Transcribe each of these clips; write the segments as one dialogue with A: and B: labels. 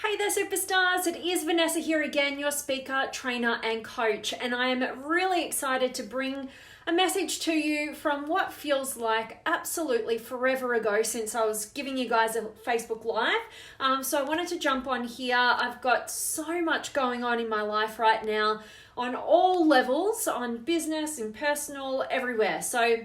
A: Hey there, superstars. It is Vanessa here again, your speaker, trainer, and coach. And I am really excited to bring a message to you from what feels like absolutely forever ago since I was giving you guys a Facebook Live. So I wanted to jump on here. I've got so much going on in my life right now on all levels, on business and personal, everywhere. So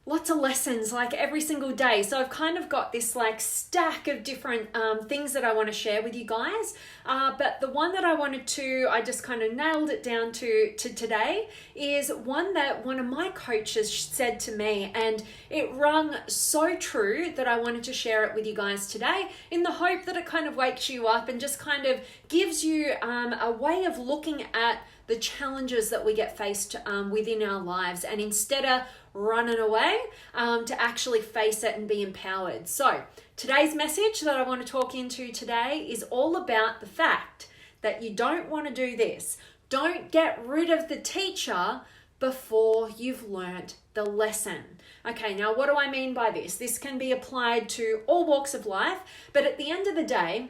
A: lots of lessons like every single day. So I've kind of got this like stack of different things that I want to share with you guys. But the one that I just kind of nailed it down to today is one that one of my coaches said to me, and it rung so true that I wanted to share it with you guys today in the hope that it kind of wakes you up and just kind of gives you a way of looking at the challenges that we get faced within our lives, and instead of running away, to actually face it and be empowered. So today's message that I want to talk into today is all about the fact that you don't want to do this. Don't get rid of the teacher before you've learnt the lesson. Okay, now what do I mean by this? This can be applied to all walks of life, but at the end of the day,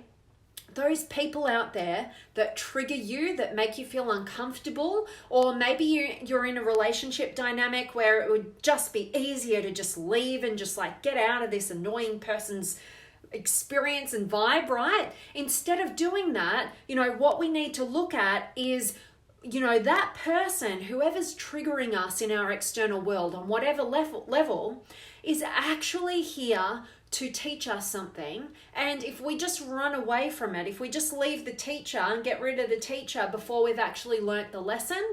A: those people out there that trigger you, that make you feel uncomfortable, or maybe you're in a relationship dynamic where it would just be easier to just leave and just like get out of this annoying person's experience and vibe, right? Instead of doing that, what we need to look at is, that person, whoever's triggering us in our external world on whatever level is actually here to teach us something. And if we just run away from it, if we just leave the teacher and get rid of the teacher before we've actually learnt the lesson,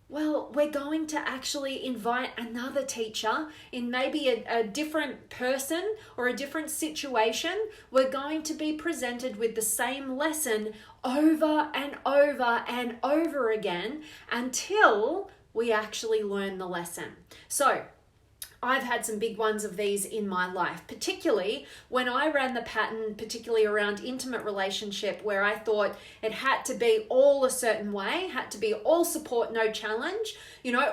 A: well, we're going to actually invite another teacher in maybe a different person or a different situation. We're going to be presented with the same lesson over and over and over again until we actually learn the lesson. So I've had some big ones of these in my life, particularly when I ran the pattern, particularly around intimate relationship, where I thought it had to be all a certain way, had to be all support, no challenge,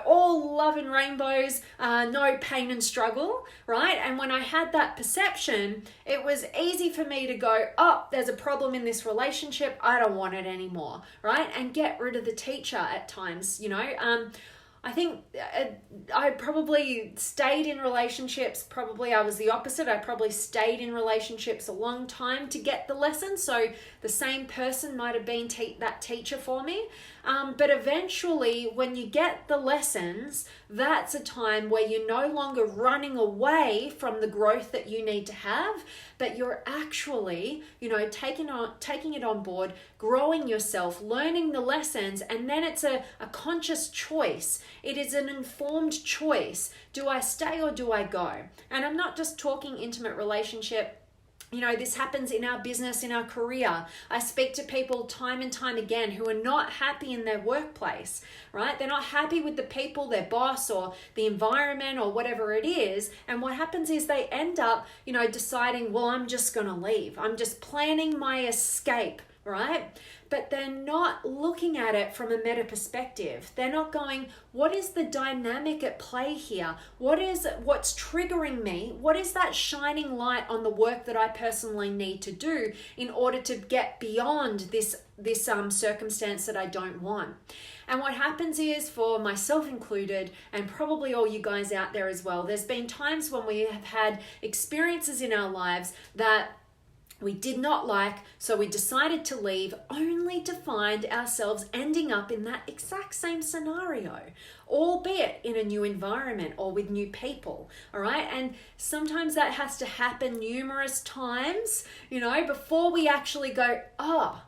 A: all love and rainbows, no pain and struggle, right? And when I had that perception, it was easy for me to go, oh, there's a problem in this relationship, I don't want it anymore, right? And get rid of the teacher at times, I think I probably stayed in relationships. Probably I was the opposite. I probably stayed in relationships a long time to get the lesson. So the same person might have been that teacher for me. But eventually, when you get the lessons, that's a time where you're no longer running away from the growth that you need to have, but you're actually, taking it on board, growing yourself, learning the lessons, and then it's a conscious choice. It is an informed choice. Do I stay or do I go? And I'm not just talking intimate relationship. This happens in our business, in our career. I speak to people time and time again who are not happy in their workplace, right? They're not happy with the people, their boss, or the environment, or whatever it is. And what happens is they end up, deciding, well, I'm just going to leave. I'm just planning my escape, right? But they're not looking at it from a meta perspective. They're not going, what is the dynamic at play here? What's triggering me? What is that shining light on the work that I personally need to do in order to get beyond this circumstance that I don't want? And what happens is, for myself included, and probably all you guys out there as well, there's been times when we have had experiences in our lives that we did not like, so we decided to leave, only to find ourselves ending up in that exact same scenario, albeit in a new environment or with new people, all right? And sometimes that has to happen numerous times, before we actually go, oh,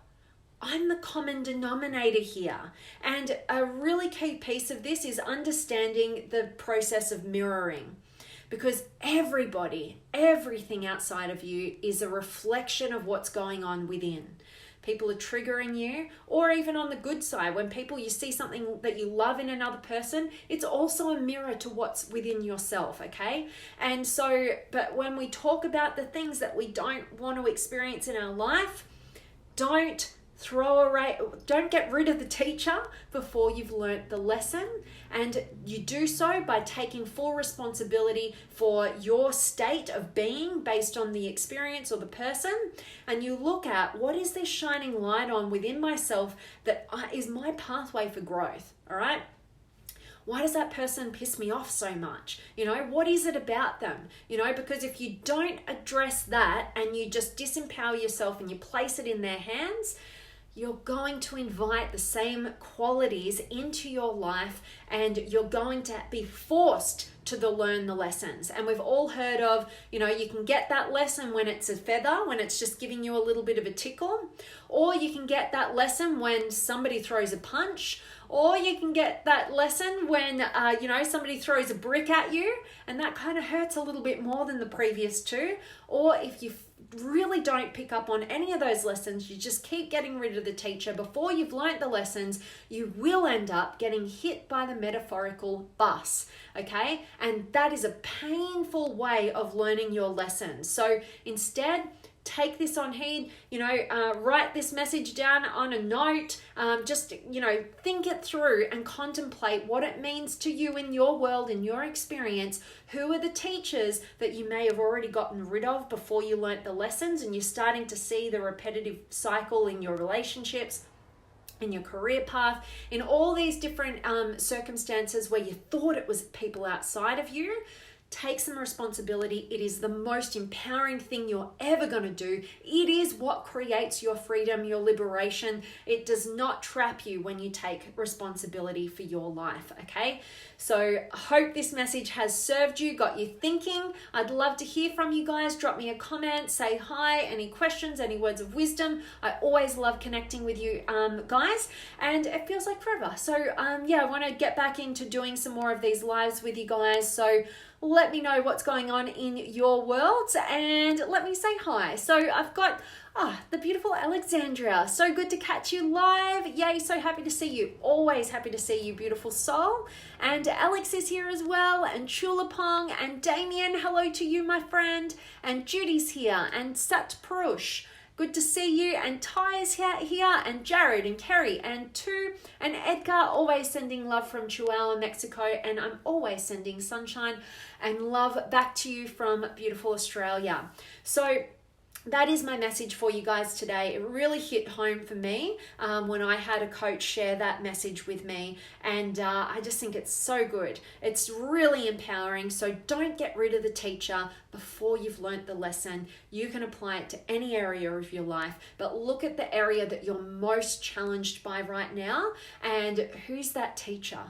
A: I'm the common denominator here. And a really key piece of this is understanding the process of mirroring. Because everything outside of you is a reflection of what's going on within. People are triggering you, or even on the good side, when you see something that you love in another person, it's also a mirror to what's within yourself, okay? And so, but when we talk about the things that we don't want to experience in our life, don't Don't get rid of the teacher before you've learnt the lesson. And you do so by taking full responsibility for your state of being based on the experience or the person. And you look at, what is this shining light on within myself that is my pathway for growth? All right. Why does that person piss me off so much? What is it about them? Because if you don't address that and you just disempower yourself and you place it in their hands, you're going to invite the same qualities into your life, and you're going to be forced to learn the lessons. And we've all heard of, you can get that lesson when it's a feather, when it's just giving you a little bit of a tickle, or you can get that lesson when somebody throws a punch, or you can get that lesson when, somebody throws a brick at you, and that kind of hurts a little bit more than the previous two. Or if you really don't pick up on any of those lessons, you just keep getting rid of the teacher before you've learnt the lessons, you will end up getting hit by the metaphorical bus, okay? And that is a painful way of learning your lessons. So instead, take this on heed, write this message down on a note, think it through and contemplate what it means to you in your world, in your experience. Who are the teachers that you may have already gotten rid of before you learnt the lessons, and you're starting to see the repetitive cycle in your relationships, in your career path, in all these different circumstances where you thought it was people outside of you. Take some responsibility. It is the most empowering thing you're ever going to do. It is what creates your freedom, your liberation. It does not trap you when you take responsibility for your life, okay? So I hope this message has served you, got you thinking. I'd love to hear from you guys. Drop me a comment, say hi, any questions, any words of wisdom. I always love connecting with you guys, and it feels like forever. So I want to get back into doing some more of these lives with you guys. So let me know what's going on in your world and let me say hi. So I've got the beautiful Alexandria. So good to catch you live. Yay, so happy to see you. Always happy to see you, beautiful soul. And Alex is here as well, and Chulapong, and Damien, hello to you, my friend. And Judy's here, and Sat Purush. Good to see you. And Ty is here, and Jared, and Kerry, and Tu, and Edgar, always sending love from Chihuahua, Mexico. And I'm always sending sunshine and love back to you from beautiful Australia. So that is my message for you guys today. It really hit home for me when I had a coach share that message with me, and I just think it's so good. It's really empowering. So don't get rid of the teacher before you've learnt the lesson. You can apply it to any area of your life, but look at the area that you're most challenged by right now, and who's that teacher?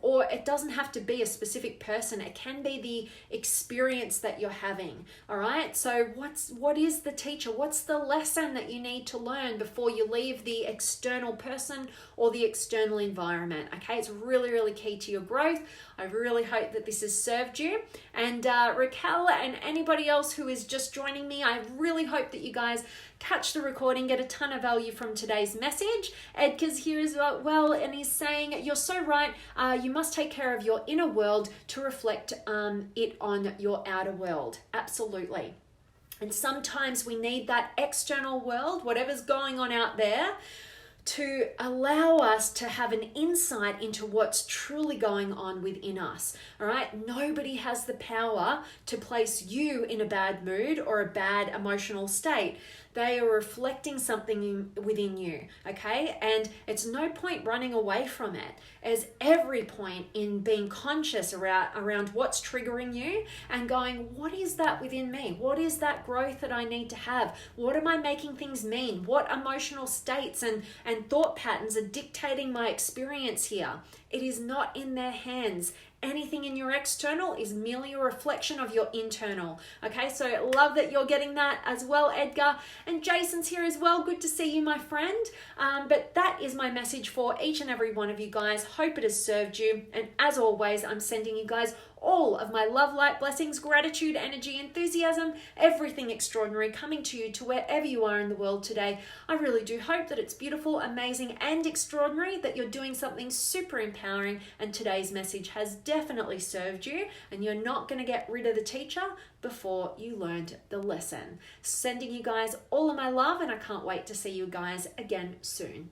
A: Or it doesn't have to be a specific person. It can be the experience that you're having. All right. So what is the teacher? What's the lesson that you need to learn before you leave the external person or the external environment? Okay. It's really, really key to your growth. I really hope that this has served you. And Raquel and anybody else who is just joining me, I really hope that you guys catch the recording, get a ton of value from today's message. Edgar's here as well, and he's saying, you're so right. You must take care of your inner world to reflect it on your outer world. Absolutely. And sometimes we need that external world, whatever's going on out there, to allow us to have an insight into what's truly going on within us. All right. Nobody has the power to place you in a bad mood or a bad emotional state. They are reflecting something within you, okay? And it's no point running away from it. There's every point in being conscious around what's triggering you and going, what is that within me? What is that growth that I need to have? What am I making things mean? What emotional states and thought patterns are dictating my experience here? It is not in their hands. Anything in your external is merely a reflection of your internal. Okay, so love that you're getting that as well, Edgar. And Jason's here as well. Good to see you, my friend. But that is my message for each and every one of you guys. Hope it has served you. And as always, I'm sending you guys all of my love, light, blessings, gratitude, energy, enthusiasm, everything extraordinary coming to you to wherever you are in the world today. I really do hope that it's beautiful, amazing, and extraordinary, that you're doing something super empowering, and today's message has definitely served you, and you're not going to get rid of the teacher before you learned the lesson. Sending you guys all of my love, and I can't wait to see you guys again soon.